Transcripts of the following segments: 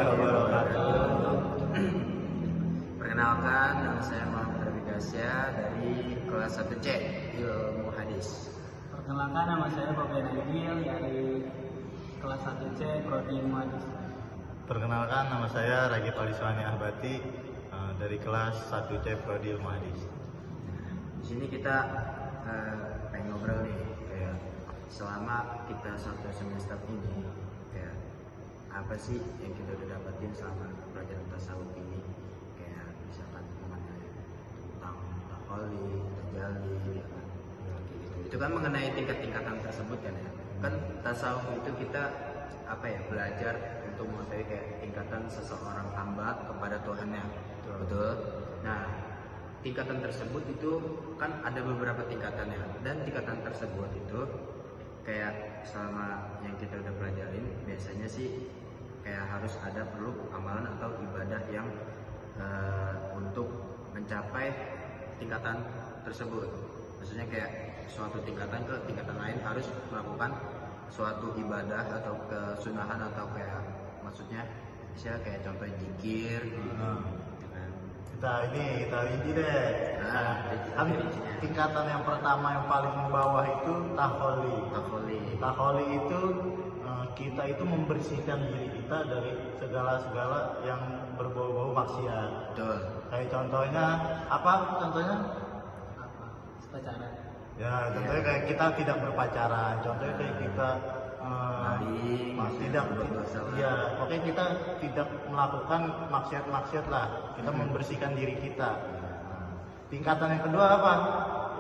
warahmatullahi wabarakatuh. Perkenalkan, nama saya Muhammad Rabi Gasya dari kelas 1C Ilmu Hadis. Perkenalkan, nama saya Fabian Agil dari kelas 1C Prodi Ilmu Hadis. Perkenalkan, nama saya Ragib Aliswani Ahbati dari kelas 1C Prodi Ilmu Hadis. Di sini kita pengen ngobrol nih, kayak selama kita satu semester ini, kayak apa sih yang kita udah dapetin selama pelajaran tasawuf ini? Kayak misalkan mengenai tentang takholi, tajalli, ya kan? Gitu. Itu kan mengenai tingkat-tingkatan tersebut kan ya. Kan tasawuf itu kita belajar untuk mengetahui kayak tingkatan seseorang hamba kepada Tuhannya. Betul. Nah, tingkatan tersebut itu kan ada beberapa tingkatannya, dan tingkatan tersebut itu kayak selama yang kita udah pelajarin biasanya sih kayak harus ada perlu amalan atau ibadah yang untuk mencapai tingkatan tersebut. Maksudnya kayak suatu tingkatan ke tingkatan lain harus melakukan suatu ibadah atau kesunahan atau kayak maksudnya bisa kayak contoh zikir gitu. Kita rinci deh. Kan tingkatan yang pertama yang paling bawah itu takholi. Takholi itu kita itu membersihkan diri kita dari segala yang berbau-bau maksiat. Betul. Kayak contohnya apa? Contohnya? Pacaran. Ya, contohnya kayak kita tidak berpacaran. Contohnya kayak kita tidak, ya, oke, kita tidak melakukan maksiat lah. Kita membersihkan diri kita. Tingkatan yang kedua apa?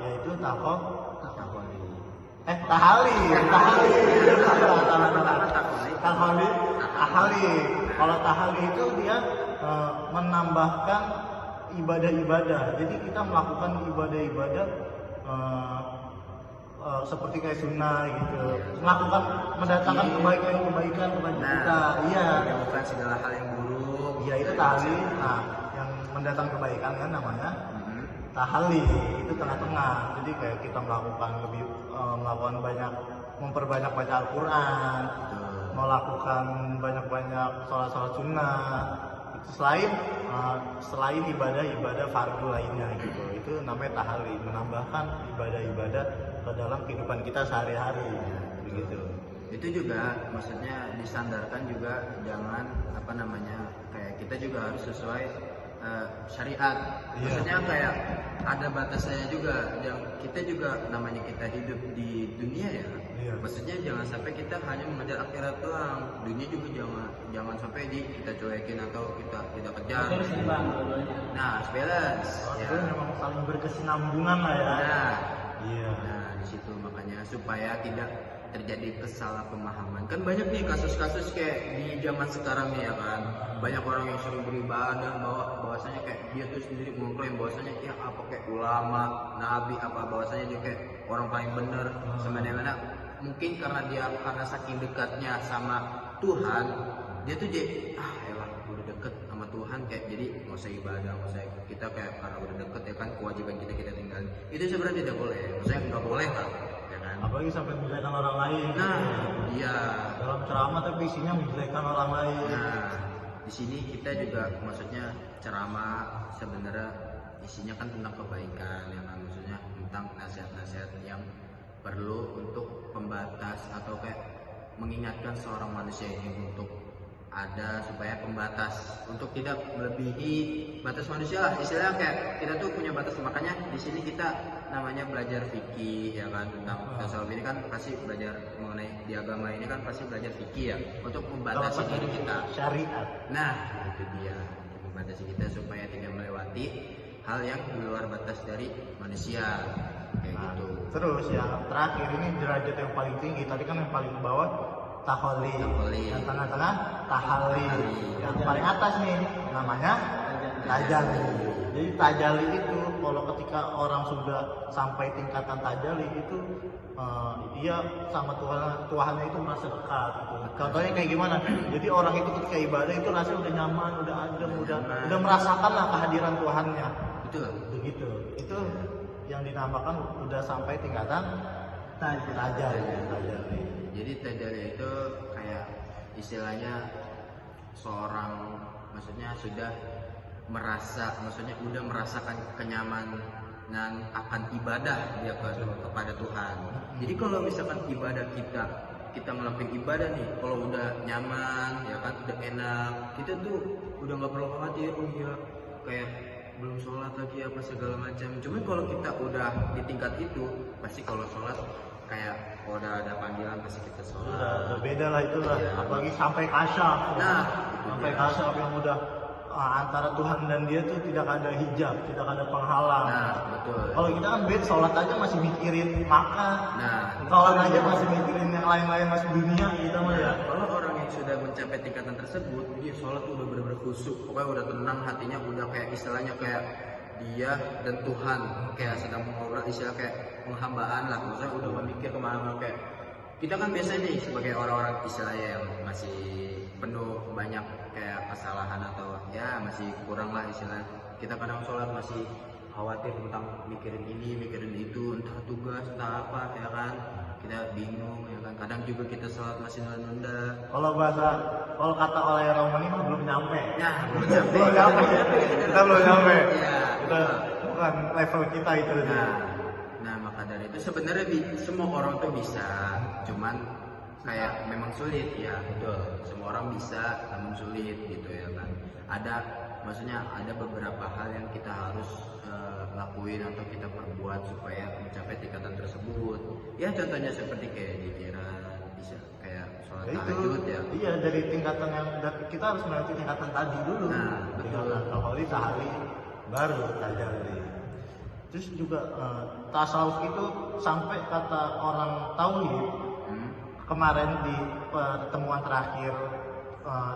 Yaitu tahali. Kalau tahali itu dia menambahkan ibadah-ibadah. Jadi kita melakukan ibadah-ibadah seperti kayak sunnah gitu, mendatangkan kebaikan kepada kita. Iya. Bukan segala hal yang buruk. Iya, itu tahali. Nah, yang mendatangkan kebaikan kan namanya tahali. Itu tengah-tengah. Jadi kayak kita melakukan memperbanyak baca Al-Quran, melakukan banyak sholat sunnah. Selain ibadah fardu lainnya gitu, itu namanya tahali, menambahkan ibadah-ibadah ke dalam kehidupan kita sehari-hari begitu. Itu juga maksudnya disandarkan juga jangan kayak kita juga harus sesuai syariat. Maksudnya kayak ada batasnya juga, yang kita juga namanya kita hidup di dunia ya. Maksudnya jangan sampai kita hanya mengejar akhirat doang, dunia juga jangan sampai kita cuekin atau kita tidak kejar. Nah, balance. Ya. Memang saling berkesinambungan lah ya. Nah, di situ makanya supaya tidak terjadi kesalahpahaman. Kan banyak nih kasus-kasus kayak di zaman sekarang nih ya kan. Banyak orang yang sering beribadah bahwasanya kayak dia tuh sendiri mengklaim bahwasanya ya apa kayak ulama, nabi bahwasanya dia kayak orang paling benar semena-mena. Mungkin karena saking dekatnya sama Tuhan, dia tuh elah udah deket sama Tuhan kayak jadi nggak usah ibadah, kita kayak karena udah deket ya kan kewajiban kita tinggalin. Itu sebenarnya tidak boleh, maksudnya nggak boleh kan, ya kan? Apalagi sampai menjelekan orang lain. Nah, iya. Dalam ceramah tapi isinya menjelekan orang lain. Nah, di sini kita juga maksudnya ceramah sebenarnya isinya kan tentang kebaikan, ya kan? Maksudnya tentang nasihat-nasihat yang perlu untuk pembatas atau kayak mengingatkan seorang manusia ini untuk ada supaya pembatas untuk tidak melebihi batas manusia lah, istilahnya kayak kita tuh punya batas. Makanya di sini kita namanya belajar fikih ya kan, tentang tasawuf ini kan pasti belajar mengenai di agama ini kan pasti belajar fikih ya, untuk membatasi diri kita syariat. Nah, itu dia, membatasi kita supaya tidak melewati hal yang di luar batas dari manusia kayak gitu. Terus yang terakhir ini derajat yang paling tinggi, tadi kan yang paling bawah takholi, yang tengah-tengah tahali, yang paling atas nih namanya tajalli. Jadi tajalli itu kalau ketika orang sudah sampai tingkatan tajalli itu dia sama Tuhannya itu merasa dekat gitu. Contohnya kayak gimana? Jadi orang itu ketika ibadah itu rasanya udah nyaman, udah adem, udah merasakan lah kehadiran Tuhannya. Betul. Begitu. Itu yang dinamakan udah sampai tingkatan tajalli. Jadi tajalli itu kayak istilahnya seorang maksudnya sudah maksudnya udah merasakan kenyamanan akan ibadah dia kepada Tuhan. Jadi kalau misalkan ibadah kita ngelakuin ibadah nih, kalau udah nyaman ya kan, udah enak, kita tuh udah nggak perlu khawatir, oh iya kayak belum sholat lagi apa segala macam. Cuman kalau kita udah di tingkat itu, pasti kalau sholat kayak udah ada panggilan pasti kita sholat. Udah beda lah itu lah. Iya. Apalagi sampai kasyaf. Nah, sampai iya. kasyaf yang udah antara Tuhan dan dia tuh tidak ada hijab, tidak ada penghalang. Nah, betul. Kalau kita kan bed sholat aja masih mikirin makan. Nah, Sholat aja masih mikirin yang lain-lain, masih dunia kita mah ya. kalau orang yang sudah mencapai tingkatan tersebut, dia sholat tuh udah benar-benar khusyuk, pokoknya udah tenang hatinya, udah kayak istilahnya kayak dia dan Tuhan kayak sedang mengobrol, istilah kayak penghambaan lah, maksudnya udah memikir kemana-mana. Kayak kita kan biasa nih sebagai orang-orang istilahnya yang masih penuh banyak kayak kesalahan atau ya masih kurang lah istilahnya, kita kadang sholat masih khawatir tentang mikirin ini mikirin itu, entah tugas entah apa ya kan, kita bingung ya kan, kadang juga kita sholat masih nunda-nunda. Kalau kata oleh Romani mah belum nyampe. Nah, belum nyampe. Belum nyampe. Kita belum nyampe. Iya. Kita bukan level kita itu. Nah, maka dari itu sebenarnya semua orang tuh bisa, cuman kayak memang sulit ya, betul. Semua orang bisa, namun sulit gitu ya kan. Maksudnya ada beberapa hal yang kita harus lakuin atau kita perbuat supaya mencapai tingkatan tersebut. Ya contohnya seperti kayak dikira bisa kayak sholat tahajud ya. Iya, dari tingkatan yang kita harus melewati tingkatan tadi dulu. Nah, betul. Tahali tahali baru tajalli. Terus juga tasawuf itu sampai kata orang tauhid kemarin di pertemuan terakhir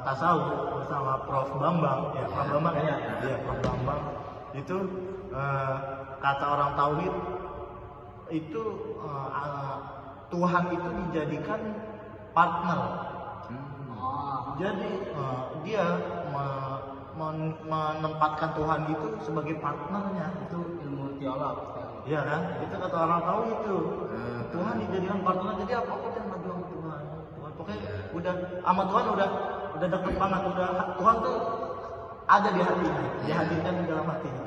tasawuf bersama Prof Bambang ya, Prof Bambang ya, Prof Bambang itu kata orang tauhid itu Tuhan itu dijadikan partner. Jadi dia menempatkan Tuhan itu sebagai partnernya. Itu ilmu teolog. Iya kan? Itu kata orang tahu itu. Tuhan dijadikan partner, jadi apa-apa yang ngadu sama Tuhan. Pokoknya udah sama Tuhan udah deket banget, Tuhan tuh ada di hatinya, dihadirkan di dalam hatinya.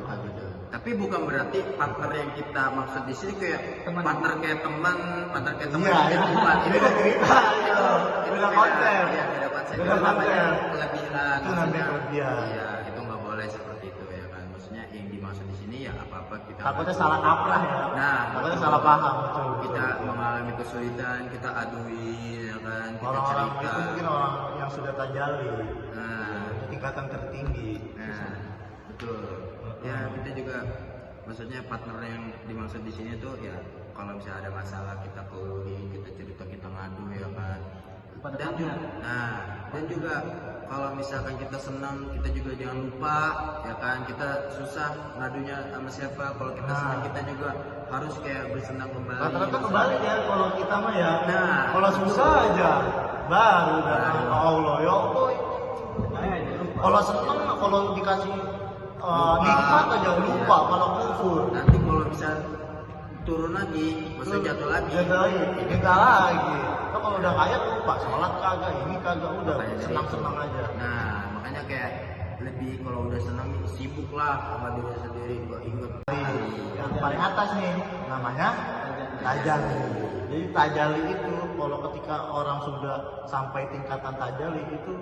Tapi bukan berarti partner yang kita maksud di sini kayak teman. partner kayak teman Iya, kayak bukan. itu udah cerita, Itu udah beda. konsep. Iya, beda konsep. Beda Itu namanya konsep. kelebihan. Itu namanya maksudnya. kelebihan. Iya, itu nggak boleh seperti itu ya kan. Maksudnya yang dimaksud di sini ya apa-apa kita. Takutnya salah kaprah ya. Nah, takutnya betul. salah paham. Betul. Kita mengalami kesulitan, kita aduin ya kan. Kita Orang-orang cerita. itu mungkin orang yang sudah tajalli, Nah, tingkatan tertinggi. Nah, betul. Ya, kita juga maksudnya partner yang dimaksud di sini tuh ya kalau misalnya ada masalah kita keluhin, kita cerita, kita ngadu ya kan. Kepada Dan partner. dan juga kalau misalkan kita senang, kita juga jangan lupa ya kan, kita susah ngadunya sama siapa. Kalau kita senang, kita juga harus kayak bersenang kembali. Rata-rata kebalik ya kalau kita mah ya. Nah, kalau susah aja baru datang ke Allah ya Allah. Kalau seneng, kalau dikasih nikmat aja lupa, kalau kufur. Nanti kalau bisa turun lagi, maksudnya jatuh lagi. Minta lagi. Kalau udah kaya lupa, sholat kagak, ini kagak, udah Makanya dari senang-senang itu. aja. Nah, makanya kayak lebih kalau udah senang sibuk lah sama diri sendiri, gua inget. Yang paling atas nih namanya tajalli. Jadi tajalli itu kalau ketika orang sudah sampai tingkatan tajalli itu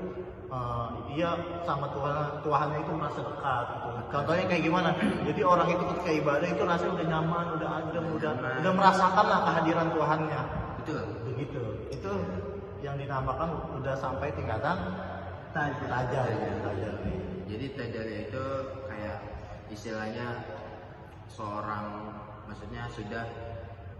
dia sama Tuhannya itu merasa dekat gitu. Contohnya kayak gimana? Jadi orang itu ketika ibadah itu rasanya udah nyaman, udah adem, udah merasakan lah kehadiran Tuhannya. Betul. Begitu. Itu yang dinamakan udah sampai tingkatan tajalli. Jadi tajalli itu kayak istilahnya seorang maksudnya sudah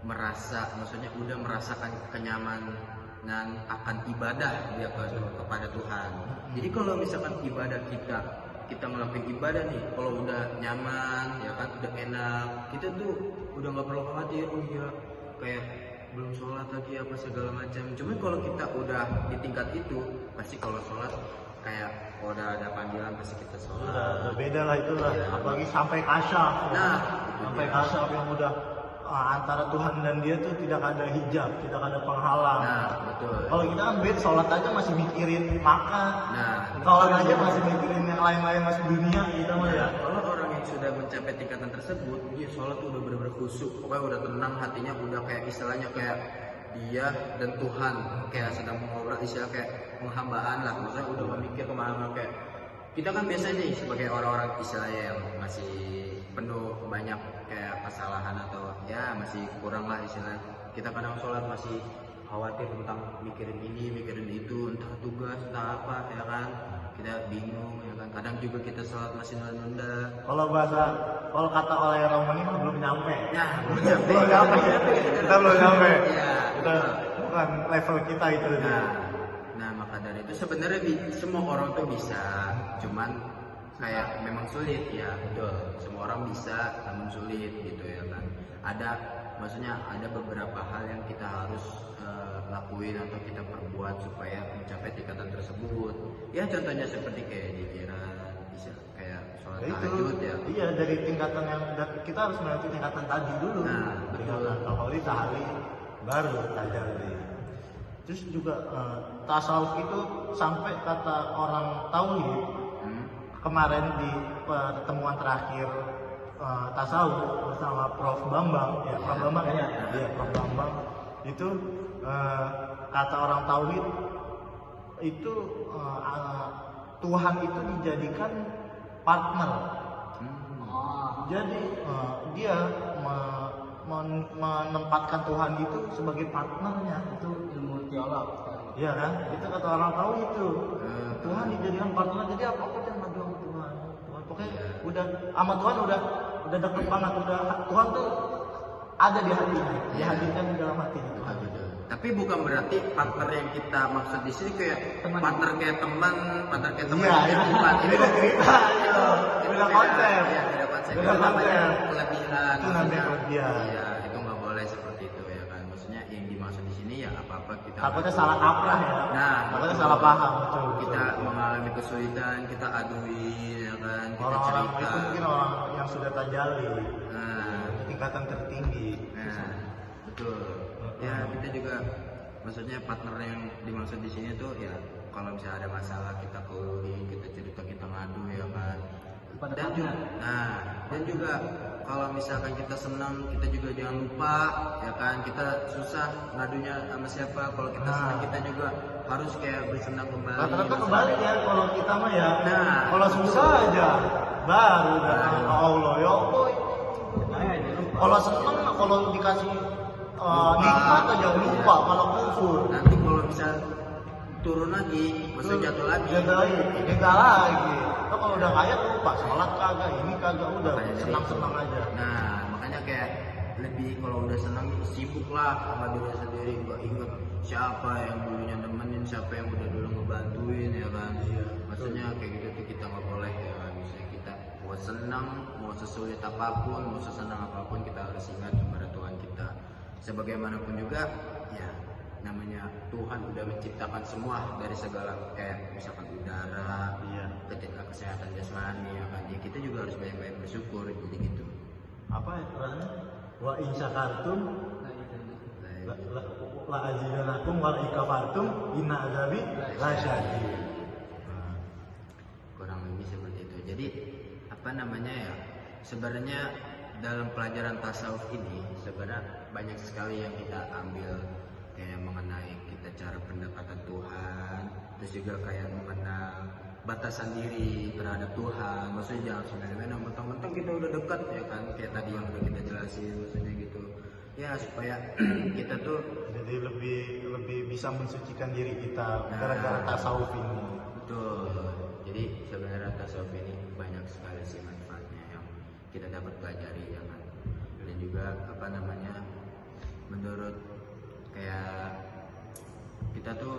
maksudnya udah merasakan kenyamanan akan ibadah dia kepada Tuhan. Jadi kalau misalkan ibadah kita ngelakuin ibadah nih, kalau udah nyaman ya kan, udah enak, kita tuh udah nggak perlu khawatir, oh iya kayak belum sholat lagi apa segala macam. Cuman kalau kita udah di tingkat itu, pasti kalau sholat kayak udah ada panggilan pasti kita sholat. Udah beda lah itu lah. Iya. Apalagi sampai kasyaf. Nah, sampai kasyaf yang udah antara Tuhan dan dia tuh tidak ada hijab, tidak ada penghalang. Nah, betul. Kalau kita kan bed sholat aja masih mikirin makan. Nah, Sholat aja masih mikirin yang lain-lain, masih dunia kita mah ya. Kalau orang yang sudah mencapai tingkatan tersebut, dia sholat tuh udah benar-benar khusyuk, pokoknya udah tenang hatinya, udah kayak istilahnya kayak dia dan Tuhan kayak sedang mengobrol, istilah kayak penghambaan lah, maksudnya udah memikir kemana-mana. Kayak kita kan biasa nih sebagai orang-orang istilahnya yang masih penuh banyak kayak kesalahan atau ya masih kurang lah istilahnya, kita kadang sholat masih khawatir tentang mikirin ini mikirin itu, entah tugas entah apa ya kan, kita bingung ya kan, kadang juga kita sholat masih nunda-nunda. Kalau kata oleh Romani mah belum nyampe. Nah, belum nyampe. Belum nyampe. Kita belum nyampe. Iya. Kita bukan level kita itu. Nah, maka dari itu sebenarnya semua orang tuh bisa, cuman kayak memang sulit ya, betul. Semua orang bisa, namun sulit gitu ya kan. Maksudnya ada beberapa hal yang kita harus lakuin atau kita perbuat supaya mencapai tingkatan tersebut. Ya contohnya seperti kayak jiran, bisa kayak sholat tahajud ya. Iya, dari tingkatan yang kita harus melewati tingkatan tadi dulu. Nah, tingkatan tahali, baru tajalli. Terus juga tasawuf itu sampai kata orang tauhid kemarin di pertemuan terakhir tasawuf bersama Prof Bambang ya, Prof Bambang ya, Prof Bambang itu kata orang tauhid itu Tuhan itu dijadikan partner. Jadi dia menempatkan Tuhan itu sebagai partnernya. Itu ilmu teolog. Iya kan? Itu kata orang tahu itu. Tuhan dijadikan partner, jadi apa yang ngadu sama Tuhan. Pokoknya udah sama Tuhan udah deket banget, Tuhan tuh ada di hatinya, dihadirkan di dalam hati Tuhan. Tapi bukan berarti partner yang kita maksud di sini kayak partner kayak teman, partner kayak teman. Iya, bukan. Ini udah cerita, beda konsep. Iya, beda konsep. Beda konsep. Kelebihan. Itu namanya kelebihan. Iya, itu nggak boleh seperti itu ya kan. Maksudnya yang dimaksud di sini ya apa-apa kita. Takutnya salah kaprah ya. Nah, takutnya salah paham. Betul, kita mengalami kesulitan, kita aduin ya kan, kita orang-orang cerita. itu mungkin orang yang sudah tajalli, Nah, tingkatan tertinggi. nah, betul. Ya kita juga maksudnya partner yang dimaksud di sini tuh ya kalau misalnya ada masalah kita keluhin, kita cerita, kita ngadu ya kan. Dan juga kalau misalkan kita senang, kita juga jangan lupa ya kan, kita susah ngadunya sama siapa. Kalau kita senang, kita juga harus kayak bersenang kembali. Rata-rata kebalik ya kalau kita mah ya. Nah, kalau susah aja baru datang ke Allah ya Allah. Kalau senang, kalau dikasih nikmat aja lupa, kalau kufur. Nanti kalau bisa turun lagi, maksudnya jatuh lagi. Kita lagi. Kalau udah kaya lupa, sholat kagak, ini kagak, udah senang-senang aja. Nah, makanya kayak lebih kalau udah senang sibuk lah sama diri sendiri, gak inget siapa yang dulunya nemenin, siapa yang udah dulu ngebantuin ya kan. Maksudnya kayak gitu tuh kita nggak boleh ya kan. Misalnya kita mau senang, mau sesulit apapun, mau sesenang apapun, kita harus ingat kepada Tuhan kita. Sebagaimanapun juga ya namanya Tuhan udah menciptakan semua dari segala kayak misalkan udara, ketika kesehatan jasmani ya kan, ya kita juga harus banyak-banyak bersyukur, jadi gitu. Apa ya Qurannya? Wa in syakartum la azidanakum wa in kafartum inna azabi lasyadid. Kurang lebih seperti itu. Jadi apa namanya ya? Sebenarnya dalam pelajaran tasawuf ini sebenarnya banyak sekali yang kita ambil, kayak mengenai kita cara pendekatan Tuhan, terus juga kayak mengenal batasan diri terhadap Tuhan. Maksudnya jangan semena-mena mentang-mentang kita udah dekat ya kan, kayak tadi yang udah kita jelasin, maksudnya gitu ya, supaya kita tuh jadi lebih bisa mensucikan diri kita gara-gara tasawuf ini. Betul. Jadi sebenarnya tasawuf ini banyak sekali sih manfaatnya yang kita dapat pelajari ya kan. Dan juga apa namanya, menurut kayak kita tuh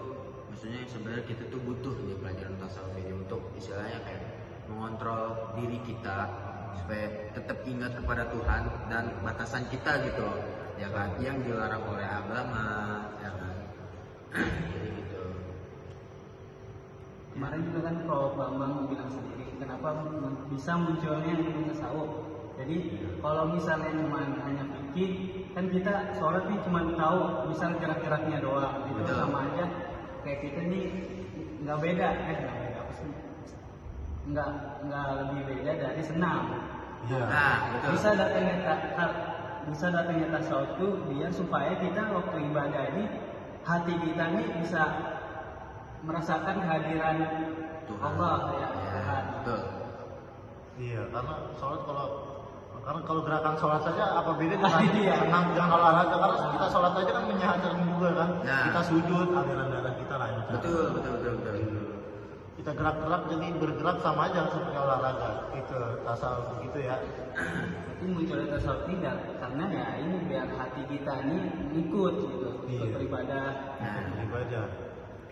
maksudnya sebenarnya kita tuh butuh di pelajaran tasawuf ini untuk istilahnya kayak mengontrol diri kita supaya tetap ingat kepada Tuhan dan batasan kita gitu ya kan, yang dilarang oleh agama ya kan. Jadi gitu. Kemarin juga kan Prof Bambang bilang sendiri kenapa bisa munculnya ilmu tasawuf. Jadi kalau misalnya cuma hanya fikih, kan kita sholat nih cuma tahu misal gerak-geraknya doang, itu sama aja kayak kita nih nggak beda, nggak lebih beda dari senam. Iya. Nah, betul. Bisa datangnya tasawuf itu biar supaya kita waktu ibadah ini hati kita ini bisa merasakan kehadiran Tuhan. Allah ya, Ya, Tuhan. betul. Iya, karena kalau gerakan sholat saja apa beda dengan Iya. dengan olahraga, karena kita sholat aja kan menyehatkan juga kan. Nah. Kita sujud, aliran darah kita lancar. Betul. Kita gerak-gerak jadi bergerak sama aja seperti olahraga. Itu tasawuf gitu ya. Itu muncul tasawuf tidak karena ya ini biar hati kita ini ikut gitu, ikut Iya. beribadah. Nah, Ibadah.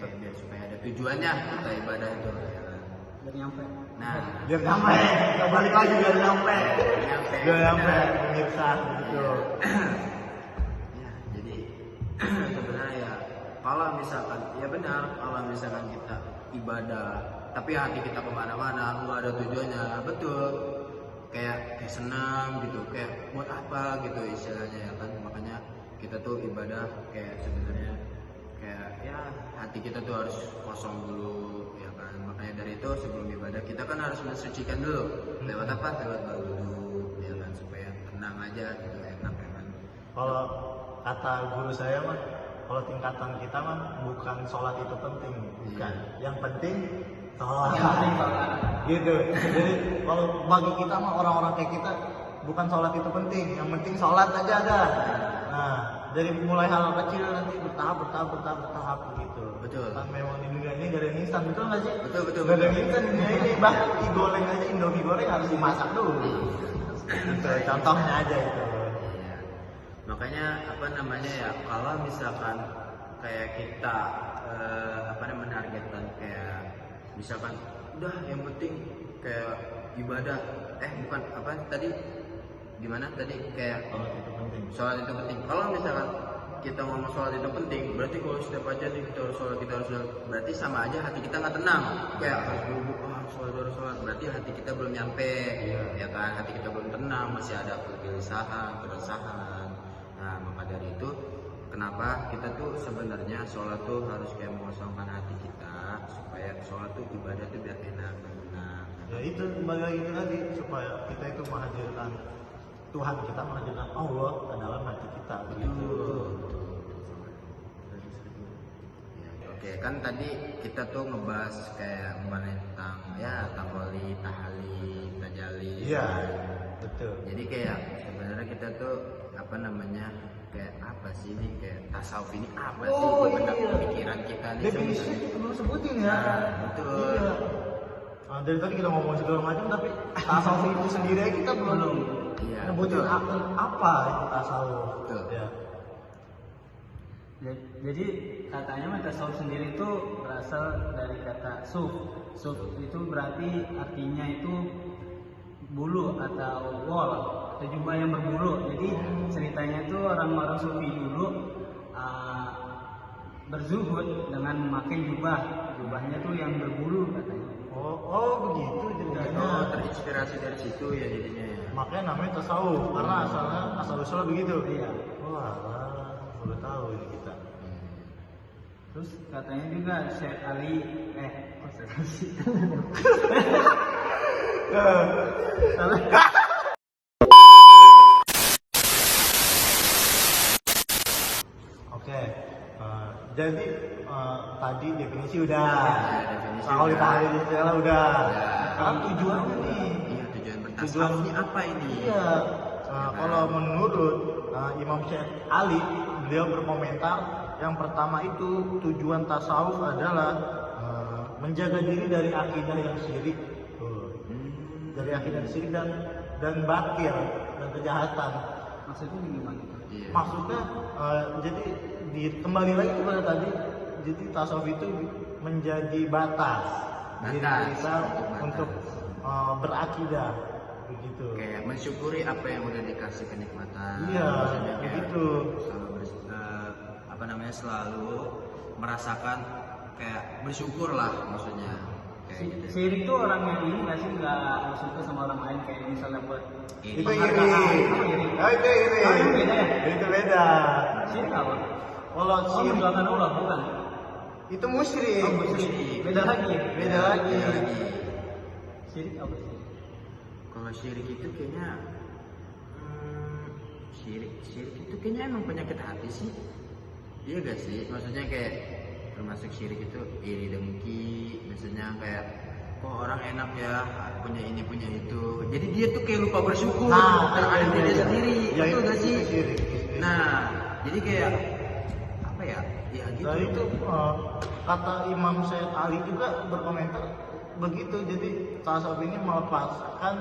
kayak biar supaya ada tujuannya kita ibadah itu. Ya kan? Biar nyampe. Nah, Biar nyampe, kita balik lagi biar nyampe. nyampe. Biar nyampe, pemirsa gitu. Ya, jadi sebenarnya ya kalau misalkan ya benar kalau misalkan kita ibadah tapi hati kita kemana-mana nggak ada tujuannya, betul kayak senang gitu, kayak buat apa gitu istilahnya ya kan. Makanya kita tuh ibadah kayak sebenarnya kayak ya hati kita tuh harus kosong dulu ya kan. Makanya dari itu sebelum ibadah kita kan harus mensucikan dulu lewat apa, lewat berwudu ya kan, supaya tenang aja gitu, enak ya kan. Kalau kata guru saya mah, kalau tingkatan kita mah bukan sholat itu penting, bukan. Yang penting sholat. Yang penting sholat. Gitu. Jadi kalau bagi kita mah orang-orang kayak kita bukan sholat itu penting, yang penting sholat aja ada. Nah, dari mulai hal kecil nanti bertahap gitu. Betul. Kan memang di dunia ini gak ada yang instan, betul nggak sih? Betul. Gak ada yang instan di dunia ini. Bahkan mie goreng aja, Indomie goreng harus dimasak dulu. Gitu, contohnya aja itu. Iya. Makanya apa namanya ya, kalau misalkan kayak kita menargetkan kayak misalkan udah yang penting kayak ibadah, bukan apa tadi gimana tadi kayak Sholat itu penting. sholat itu penting. Kalau misalkan kita ngomong sholat itu penting, berarti kalau setiap aja nih kita harus sholat, berarti sama aja hati kita nggak tenang. Kayak harus buru-buru sholat, berarti hati kita belum nyampe, ya kan? Hati kita belum tenang, masih ada kegelisahan, keresahan. Nah, maka dari itu, kenapa kita tuh sebenarnya sholat tuh harus kayak mengosongkan hati kita, supaya sholat tuh ibadah tuh biar enak dan tenang. Ya itu kembali lagi itu tadi, supaya kita itu menghadirkan Tuhan, kita menghadirkan Allah ke dalam hati kita begitu. Oke, kan tadi kita tuh ngebahas kayak mengenai tentang ya tahlil, tahlil, tajalli. Iya, betul. Jadi kayak sebenarnya kita tuh apa namanya kayak apa sih ini, kayak tasawuf ini apa sih Oh, di benak iya. pikiran kita nih Definisinya sebenarnya. kita belum sebutin ya. Nah, betul. Iya. Nah, dari tadi kita ngomong segala macam, tapi tasawuf itu sendiri aja kita belum Iya, nyebutin betul. apa itu tasawuf. Betul. Ya. Jadi katanya mah tasawuf sendiri itu berasal dari kata suf. Suf itu berarti artinya itu bulu atau wol atau jubah yang berbulu. Jadi ceritanya itu orang-orang sufi dulu berzuhud dengan memakai jubah. Jubahnya tuh yang berbulu katanya. Oh begitu ceritanya. Oh, terinspirasi dari situ ya jadinya ya. Makanya namanya tasawuf, karena asalnya asal usulnya begitu. Iya. Wah, baru tahu ini kita. Terus katanya juga Syekh Ali kok Syekh Ali sih? Salah. Oke, jadi tadi definisi udah, definisi kalau udah. ditarik istilah udah. Udah. Sekarang tujuannya nih. Iya, tujuan bertasawuf ini apa ini? Iya. Kalau menurut Imam Syekh Ali, beliau berkomentar yang pertama itu tujuan tasawuf adalah menjaga diri dari akidah yang syirik. Dari akidah yang syirik dan batil dan kejahatan. Maksudnya gimana? Iya. Maksudnya jadi kembali lagi kepada tadi, jadi tasawuf itu menjadi batas diri kita batas. untuk berakidah begitu. Kayak mensyukuri apa yang udah dikasih kenikmatan. Iya, Maksudnya kayak begitu. selalu merasakan kayak bersyukur lah maksudnya. Kayak gitu. Syirik tuh orang yang ini nggak sih nggak suka sama orang lain kayak misalnya buat Ini. Itu iri. Oh, iri. Oh, itu iri. Oh, itu beda ya? Itu beda. syirik apa? Kalau Oh, syirik, menduakan Allah bukan? Itu musyrik. Oh, musyrik. Beda lagi. Beda lagi. Syirik apa sih? Kalau syirik itu kayaknya syirik itu kayaknya emang penyakit hati sih. Iya gak sih? Maksudnya kayak termasuk syirik itu iri dengki, misalnya kayak kok orang enak ya punya ini punya itu. Jadi dia tuh kayak lupa bersyukur terhadap diri sendiri. Ya, Betul gak sih? Syirik. Nah, jadi kayak apa ya? Ya gitu. Nah itu kata Imam Syed Ali juga berkomentar begitu. Jadi tasawuf ini melepaskan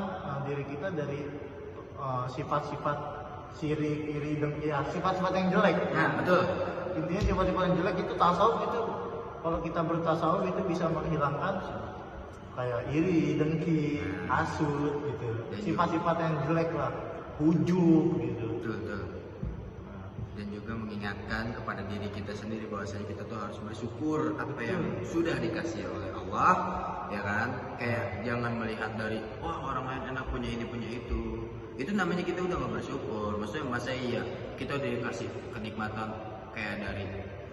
diri kita dari sifat-sifat syirik, iri, dengki, ya, sifat-sifat yang jelek. Nah, betul. Intinya sifat-sifat yang jelek itu tasawuf itu, kalau kita bertasawuf itu bisa menghilangkan kayak iri, dengki, hasut gitu. Sifat-sifat yang jelek lah, ujub gitu. Betul. Dan juga mengingatkan kepada diri kita sendiri bahwasanya kita tuh harus bersyukur apa yang sudah dikasih oleh Allah, ya kan? Kayak jangan melihat dari wah orang lain enak punya ini punya itu. Itu namanya kita udah gak bersyukur. Maksudnya masa iya kita udah dikasih kenikmatan kayak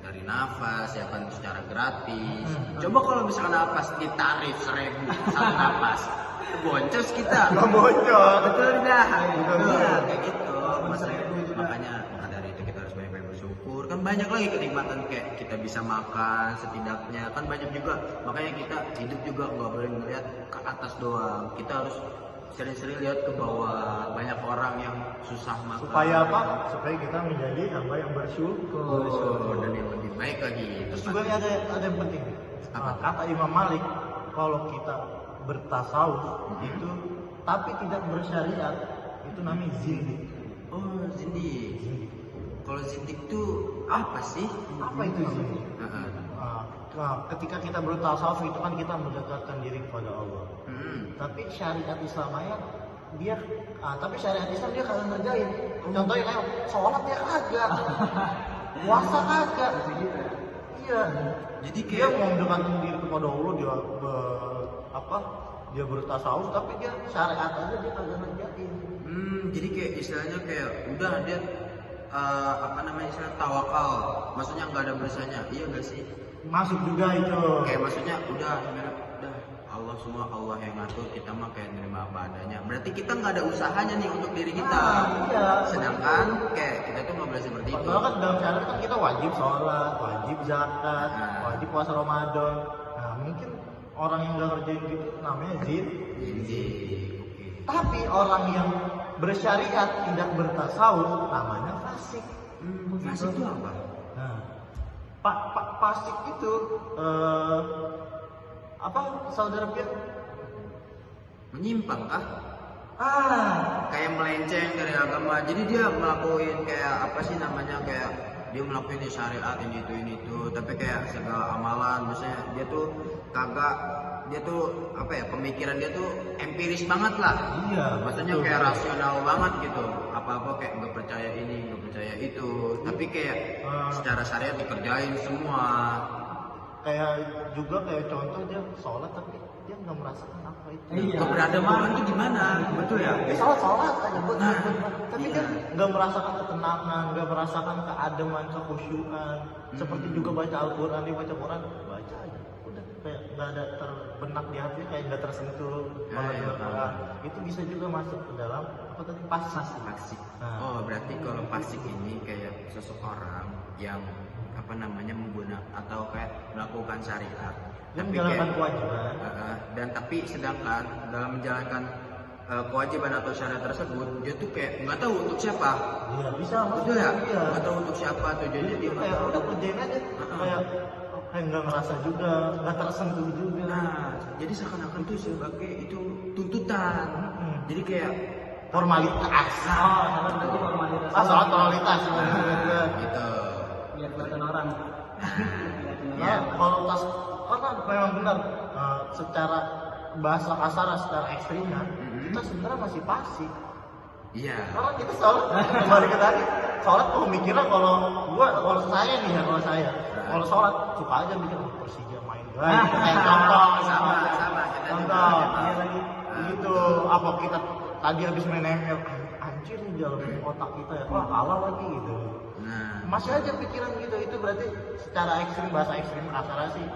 dari nafas ya kan secara gratis. Coba kalau misalkan nafas ditarif 1.000 satu nafas, boncos kita. Gak bocor. Betul dah. Betul. Iya kayak gitu. Makanya maka dari itu kita harus banyak bersyukur. Kan banyak lagi kenikmatan kayak kita bisa makan setidaknya kan banyak juga. Makanya kita hidup juga nggak boleh melihat ke atas doang. Kita harus sering-sering lihat ke bawah. Banyak orang yang susah makan. Supaya apa? Supaya kita menjadi hamba yang bersyukur. Dan yang lebih baik lagi. Terus juga ini ada yang penting. Kata Imam Malik, kalau kita bertasawuf itu tapi tidak bersyariat, itu namanya zindik. Oh, zindik. Kalau zindik tuh apa sih? Apa itu zindik? Ketika kita bertasawuf itu kan kita mendekatkan diri kepada Allah. Tapi syariat Islamnya dia, tapi syariat Islam dia kagak ngerjain. Contohnya kayak sholat dia kagak, puasa kagak. Iya. Jadi Dia kayak mau mendekatkan diri kepada Allah, dia bertasawuf tapi dia syariat aja dia kagak ngerjain. Jadi kayak istilahnya kayak udah dia istilah tawakal, maksudnya nggak ada berasanya, iya gak sih? Masuk juga itu. Kayak maksudnya udah Allah semua Allah yang ngatur, kita mah kayak nerima apa adanya. Berarti kita nggak ada usahanya nih untuk diri kita. Iya. Sedangkan kayak kita tuh nggak boleh seperti itu. Padahal kan dalam syariat kan kita wajib sholat, wajib zakat, wajib puasa Ramadan. Nah mungkin orang yang nggak ngerjain gitu namanya Zindik. Tapi orang yang bersyariat tidak bertasawuf namanya fasik. Fasik itu apa? Nah, fasik itu apa saudara Pian? Menyimpang kah? Kayak Kayak melenceng dari agama. Jadi dia ngelakuin kayak apa sih namanya, kayak dia melakukan syariat ini itu, tapi kayak segala amalan, misalnya dia tuh apa ya, pemikiran dia tuh empiris banget lah. Iya. Maksudnya kayak rasional banget gitu. Apa-apa kayak nggak percaya ini, nggak percaya itu. Tapi kayak secara syariat dikerjain semua. kayak juga kayak contoh dia sholat tapi dia nggak merasakan apa itu. Iya. Keberadaban itu gimana? Betul ya? Dia sholat aja buat Nah, tapi iya. dia nggak merasakan ketenangan, nggak merasakan keademan, kekhusyuan. Seperti juga baca Al-Quran, dia baca Quran, baca aja. Udah kayak nggak ada terbenak di hati, kayak nggak tersentuh kalau iya. baca Quran. Itu bisa juga masuk ke dalam apa tadi Fasik. Nah. Oh, berarti kalau fasik ini kayak seseorang yang menggunakan atau kayak melakukan syariat, Dia tapi menjalankan kayak kewajiban. dan tapi sedangkan dalam menjalankan kewajiban atau syariat tersebut dia tuh kayak nggak tahu untuk siapa. Iya bisa. Betul ya? Iya. Nggak tahu untuk siapa tujuannya dia. Kayak udah kerjain aja. Kayak nggak ngerasa juga, nggak tersentuh juga. Nah, jadi seakan-akan tuh sebagai itu tuntutan. Jadi kayak Formalitas. Sholat itu formalitas. Sholat formalitas. gitu. Biar kelihatan orang. Ya, kalau karena memang benar secara bahasa kasar, secara ekstrimnya kita sebenarnya masih pasif. Iya. Karena kita sholat kembali ke tadi, sholat tuh mikirnya kalau saya nih ya, kalau sholat suka aja mikir Persija main. Kayak contoh, sama. contoh, iya lagi begitu. Apa kita tadi habis main ML, anjir nih dalam otak kita ya, wah kalah lagi gitu. Nah, masih aja pikiran gitu. Itu berarti secara ekstrim, bahasa ekstrim kasarnya sih,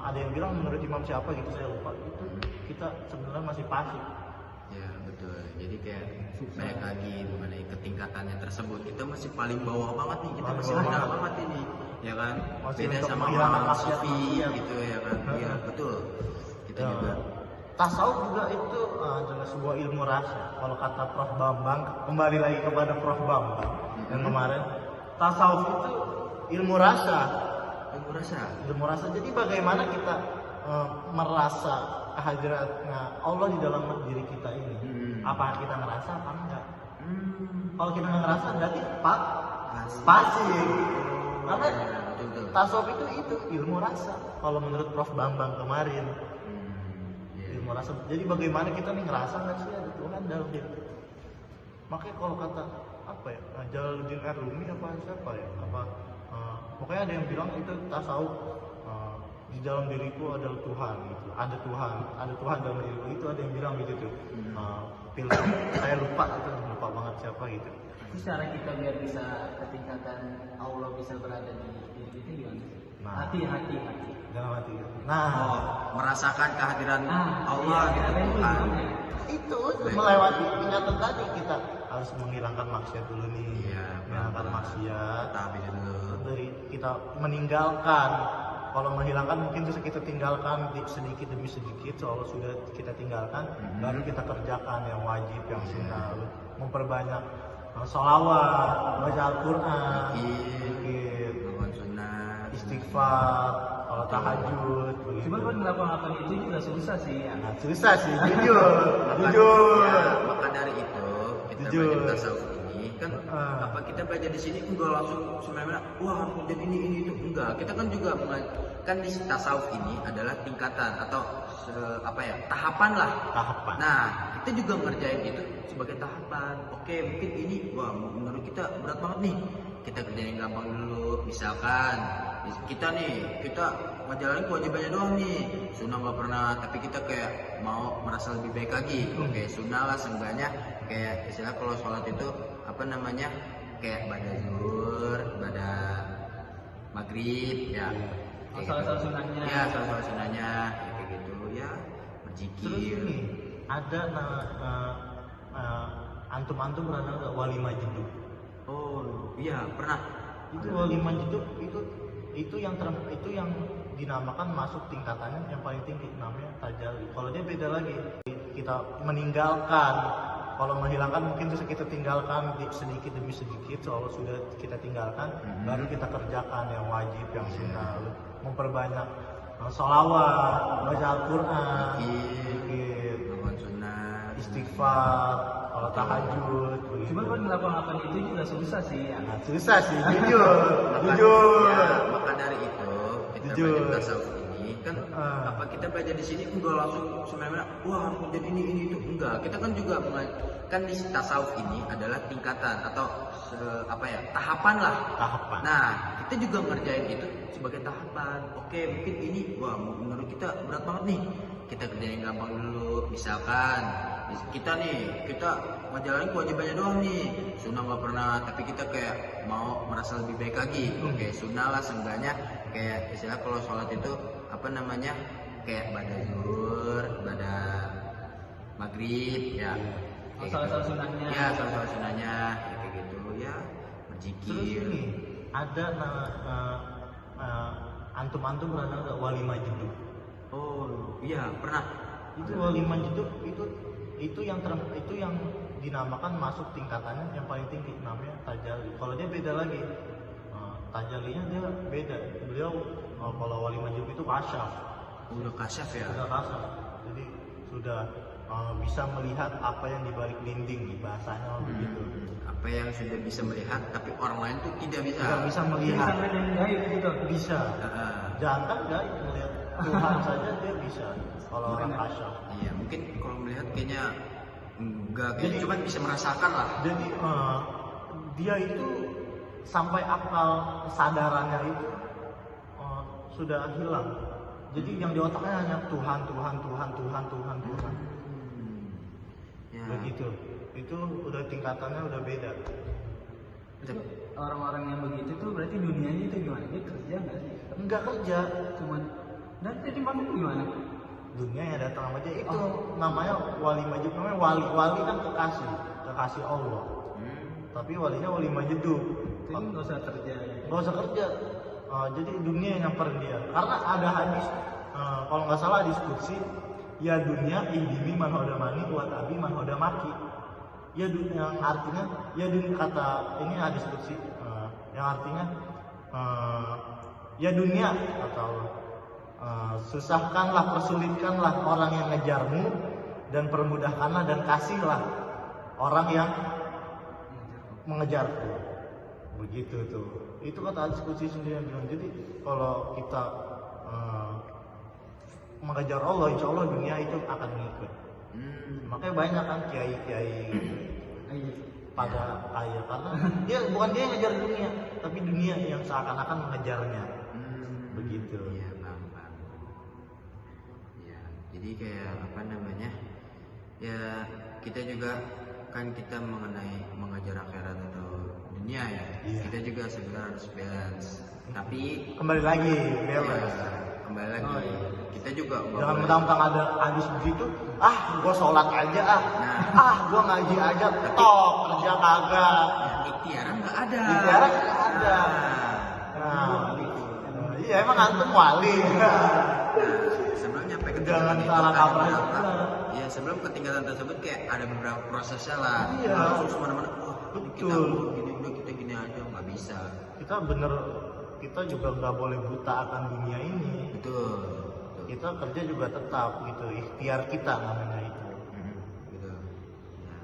ada yang bilang menurut imam siapa gitu saya lupa, itu kita sebenarnya masih pasif. ya betul. Jadi kayak banyak lagi mengenai ketingkatannya tersebut. Kita masih paling bawah banget nih. Kita Paling masih bawah rendah banget. banget ini, ya kan? Masih Beda untuk sama menghilangkan orang maksiat, sufi maksiat. gitu ya kan? Iya betul. Kita Ya. juga. Tasawuf juga itu adalah sebuah ilmu rasa. Kalau kata Prof Bambang, kembali lagi kepada Prof Bambang yang kemarin, tasawuf itu ilmu rasa. Ilmu rasa. Ilmu rasa. Jadi bagaimana kita merasa kehadiratnya Allah di dalam diri kita ini? Apa kita ngerasa apa enggak? Kalau kita nggak ngerasa berarti pasif. Karena Betul. tasawuf itu ilmu rasa. Kalau menurut Prof Bambang kemarin, Iya. ilmu rasa. Jadi bagaimana kita nih ngerasa nggak sih ada Tuhan dalam diri? Makanya kalau kata apa ya, Jalaluddin Arumi apa siapa ya, pokoknya ada yang bilang itu tasawuf, di dalam diriku adalah Tuhan gitu. Ada Tuhan dalam diriku, itu ada yang bilang gitu tuh. Saya lupa banget siapa gitu. Itu cara kita biar bisa ketingkatan Allah bisa berada di diri kita gimana sih? Nah. Hati. Dalam hati. Oh, Nah, merasakan kehadiran Allah iya, gitu itu Tuhan. gimana ya? itu melewati tingkatan tadi, kita harus menghilangkan maksiat dulu nih. Iya, menghilangkan maksiat. Tapi dulu. Dari kita meninggalkan, kalau menghilangkan mungkin bisa kita tinggalkan sedikit demi sedikit, soal sudah kita tinggalkan, baru kita kerjakan yang wajib, yang sunnah, memperbanyak sholawat, baca Al-Quran, zikir, Melakukan sunnah. istighfar, kalau tahajud, begitu. Cuman kan ngelakuin itu juga susah sih ya. Nah, susah sih, jujur. Ya, maka dari itu kita Jujur. belajar tasawuf ini kan apa kita belajar di sini enggak langsung semuanya wah harus jadi ini itu enggak. Kita kan juga kan di tasawuf ini adalah tingkatan atau tahapan lah. Tahapan. Nah, kita juga ngerjain itu sebagai tahapan. Oke, mungkin ini wah menurut kita berat banget nih. Kita kerjain yang gampang dulu. Misalkan kita ngejalanin kewajibannya doang nih. Sunnah nggak pernah, tapi kita kayak mau merasa lebih baik lagi. Oke, sunnah lah seenggaknya kayak istilah kalau sholat itu kayak pada zuhur, pada maghrib ya. Kayak Salah-salah gitu. sunnahnya. Ya, salah-salah sunnahnya kayak gitu ya. Terus Berzikir. ini ada antum pernah nggak wali majdub? Oh, iya pernah. Itu wali majdub itu yang dinamakan masuk tingkatannya yang paling tinggi, namanya tajalli. Kalau dia beda lagi, kita meninggalkan, kalau menghilangkan mungkin bisa kita tinggalkan sedikit demi sedikit, soal sudah kita tinggalkan, baru kita kerjakan yang wajib, yang sunnah, memperbanyak sholawat, baca Al-Quran, zikir, Melakukan sunnah. istighfar, kalau tahajud, begitu. Cuman kan ngelakuin itu juga susah sih ya. Nah, susah sih, jujur. Ya, maka dari itu kita Jujur. belajar tasawuf ini kan apa kita belajar di sini enggak langsung semuanya wah harus jadi ini itu enggak. Kita kan juga kan di tasawuf ini adalah tingkatan atau tahapan lah. Tahapan. Nah, kita juga ngerjain itu sebagai tahapan. Oke, mungkin ini wah menurut kita berat banget nih. Kita kerjain yang gampang dulu. Misalkan kita ngejalanin kewajibannya doang nih. Sunnah nggak pernah, tapi kita kayak mau merasa lebih baik lagi. Oke, sunnah lah seenggaknya kayak istilah kalau sholat itu kayak pada zuhur, pada maghrib ya. Kayak Salah-salah gitu. sunnahnya. Ya, salah-salah sunnahnya kayak gitu ya. Terus Berzikir. ini ada antum pernah nggak wali majdub? Oh, iya pernah. Itu wali majdub itu yang dinamakan masuk tingkatannya yang paling tinggi, namanya tajalli. Kalau dia beda lagi, tajallinya dia beda. Beliau kalau wali majdub itu kasyaf, Udah kasyaf ya. sudah kasyaf, jadi sudah bisa melihat apa yang dibalik dinding, bahasanya begitu. Apa yang sudah bisa melihat tapi orang lain tuh tidak bisa. Tidak bisa Bisa melihat, sampai yang gaib gitu. bisa. Jangan gaib, melihat Tuhan saja dia bisa. Kalau orang kasyaf. Iya, mungkin kalau melihat kayaknya enggak, Jadi- kayaknya cuma bisa merasakan lah. Jadi dia itu sampai akal kesadarannya itu sudah hilang. Jadi yang di otaknya hanya Tuhan. Ya. Begitu. Itu udah tingkatannya udah beda. Orang-orang yang begitu tuh berarti dunianya itu gimana? Dia kerja nggak sih? Enggak kerja. Cuman dan jadi manusia gimana? Dunia yang datang sama dia itu namanya wali majid, namanya wali kan kekasih Allah. Tapi walinya wali majidub. Jadi nggak usah kerja. Nggak usah kerja. Jadi dunia yang nyamperin dia. Karena ada hadis, kalau nggak salah hadis qudsi, ya dunia indimi man hoda mani wa tabi man hoda maki. Ya dunia, yang artinya ya dunia, kata ini hadis qudsi, yang artinya ya dunia kata Allah, susahkanlah, persulitkanlah orang yang ngejarmu dan permudahkanlah dan kasihlah orang yang mengejarku. Begitu tuh. Itu kata hadis qudsi sendiri yang bilang. Jadi kalau kita mengejar Allah, insya Allah dunia itu akan mengikut. Makanya banyak kan kiai-kiai pada kaya karena dia bukan dia yang ngejar dunia, tapi dunia yang seakan-akan mengejarnya. Begitu. Iya, paham. Ya, jadi kayak apa namanya? Ya kita juga kan kita mengejar akhirat atau dunia ya. Iya. Kita juga sebenarnya harus balance. Tapi Kembali lagi balance. ya, kembali lagi kita juga Jangan mentang-mentang ada hadis begitu, gua sholat aja gua ngaji aja, tok kerja kagak. ikhtiaran nggak ada. Ikhtiaran nggak ada. Iya emang antum wali. Sebelum nyampe ke Jangan itu salah ada kaprah beberapa- juga. Ya sebelum ketinggalan tersebut kayak ada beberapa prosesnya lah. Iya. Langsung semana-mana. Kita Betul. gini udah kita gini aja nggak bisa. Kita juga nggak boleh buta akan dunia ini. Betul. Kita kerja juga tetap gitu, ikhtiar kita namanya itu. Gitu. Ya.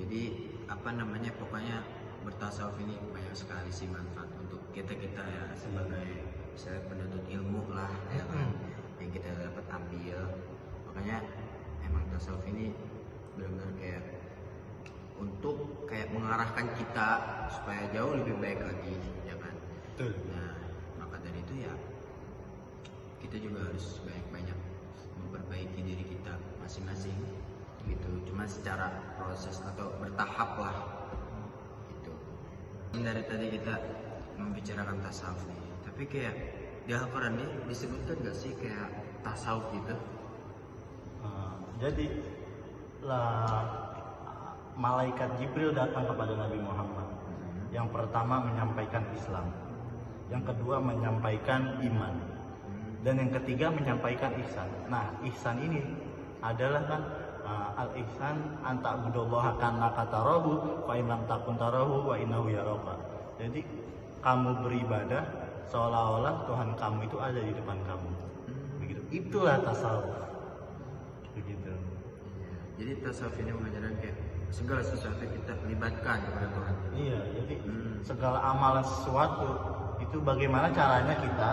Jadi apa namanya pokoknya bertasawuf ini banyak sekali sih manfaat untuk kita ya sebagai misalnya penuntut ilmu lah ya kan, yang kita dapat ambil. Makanya emang tasawuf ini benar-benar kayak untuk kayak mengarahkan kita supaya jauh lebih baik lagi ya kan. Betul. Nah maka dari itu ya kita juga harus banyak-banyak memperbaiki diri kita masing-masing gitu, cuma secara proses atau bertahap lah gitu. Dari tadi kita membicarakan tasawuf nih, tapi kayak di Al-Quran nih disebutkan gak sih kayak tasawuf gitu? Jadi malaikat Jibril datang kepada Nabi Muhammad. Yang pertama menyampaikan Islam, yang kedua menyampaikan iman, dan yang ketiga menyampaikan ihsan. Nah, ihsan ini adalah kan al-ihsan anta budallaha kanaka tarahu fa in lam takun tarahu wa innahu yaraka. Jadi kamu beribadah seolah-olah Tuhan kamu itu ada di depan kamu. Begitu. Itulah tasawuf. Begitu. Jadi tasawuf ini mengajarkan kayak segala sesuatu kita libatkan kepada Tuhan. Iya, jadi segala amalan sesuatu itu bagaimana caranya kita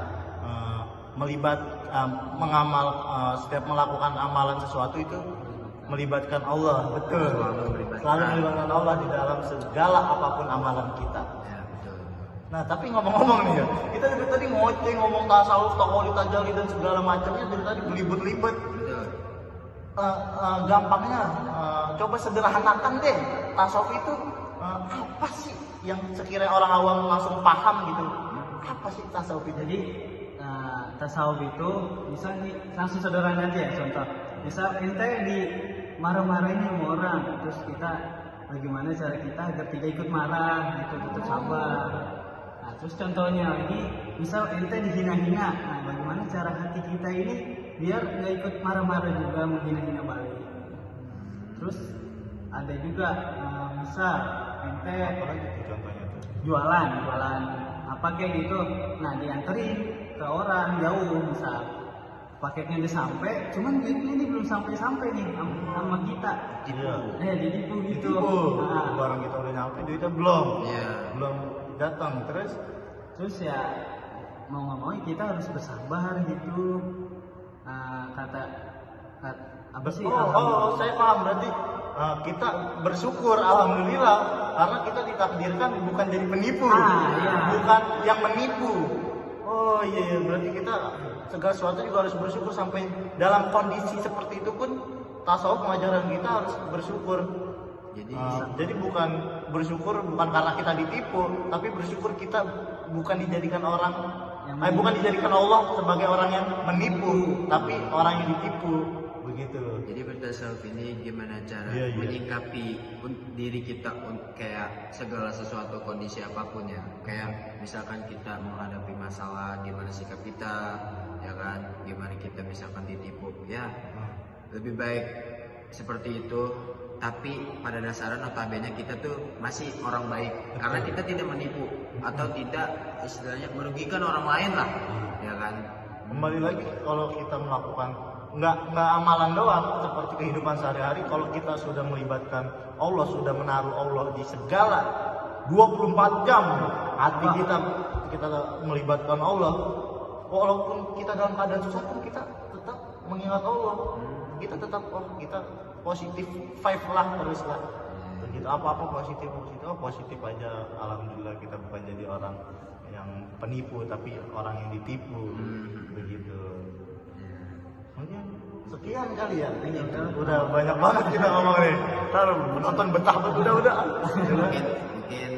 setiap melakukan amalan sesuatu itu melibatkan Allah, betul. Selalu melibatkan Allah di dalam segala apapun amalan kita. Ya betul. Nah, tapi ngomong-ngomong nih ya, kita dari tadi ngoceh ngomong tasawuf, taqoli, tajali dan segala macamnya dari tadi belibet-libet. Betul. Gampangnya coba sederhanakan deh, tasawuf itu apa sih yang sekiranya orang awam langsung paham gitu. Apa sih tasawuf itu? Jadi tasawuf itu bisa langsung sederhana aja ya, contoh misal ente di marah-marahin sama orang, terus kita bagaimana cara kita agar tidak ikut marah gitu, tetap sabar. Nah terus contohnya ini misal ente dihina-hina, nah bagaimana cara hati kita ini biar nggak ikut marah-marah juga menghina-hina balik. Terus ada juga misal ente Apa lagi tuh contohnya tuh? jualan apa kayak gitu, nah dianterin ke orang jauh, misal paketnya udah sampai cuman duitnya ini belum sampai nih sama kita. Iya. Jadi tuh gitu. Nah, barang kita udah nyampe, duitnya belum. Iya. Belum datang. Terus ya mau nggak mau kita harus bersabar gitu. Kata apa sih? Saya paham, berarti kita bersyukur, alhamdulillah, karena kita ditakdirkan bukan jadi penipu, Iya. bukan yang menipu. Oh iya, berarti kita segala sesuatu juga harus bersyukur, sampai dalam kondisi seperti itu pun tasawuf pengajaran kita harus bersyukur. Jadi bukan bersyukur bukan karena kita ditipu, tapi bersyukur kita bukan dijadikan orang bukan dijadikan Allah sebagai orang yang menipu, tapi orang yang ditipu begitu. Jadi bertasawuf ini gimana cara Iya. menyikapi diri kita kayak segala sesuatu kondisi apapun ya. Kayak misalkan kita menghadapi masalah, gimana sikap kita, ya kan? Gimana kita misalkan ditipu, ya lebih baik seperti itu. Tapi pada dasarnya notabene kita tuh masih orang baik karena kita tidak menipu atau tidak istilahnya merugikan orang lain lah, ya kan? Kembali lagi kalau kita melakukan nggak amalan doang seperti kehidupan sehari-hari, kalau kita sudah melibatkan Allah, sudah menaruh Allah di segala 24 jam hati kita melibatkan Allah, walaupun kita dalam keadaan susah pun kita tetap mengingat Allah, kita tetap kita positif vibe lah terus lah begitu, apa-apa positif aja. Alhamdulillah kita bukan jadi orang yang penipu tapi orang yang ditipu begitu. Mungkin sekian kali ya. Udah banyak banget kita ngomong nih. Ntar penonton betah betul udah. Mungkin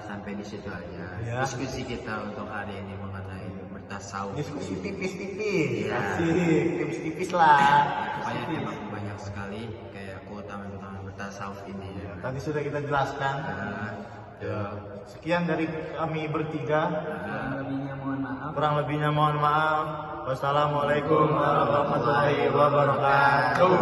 sampai di situ aja Ya. diskusi kita untuk hari ini mengenai bertasawuf. Diskusi tipis-tipis. Iya. Asik, tipis-tipis lah. Banyak memang banyak sekali kayak keutamaan bertasawuf ini ya. Tadi sudah kita jelaskan. Ya. Sekian dari kami bertiga. Kurang lebihnya mohon maaf. Wassalamualaikum warahmatullahi wabarakatuh.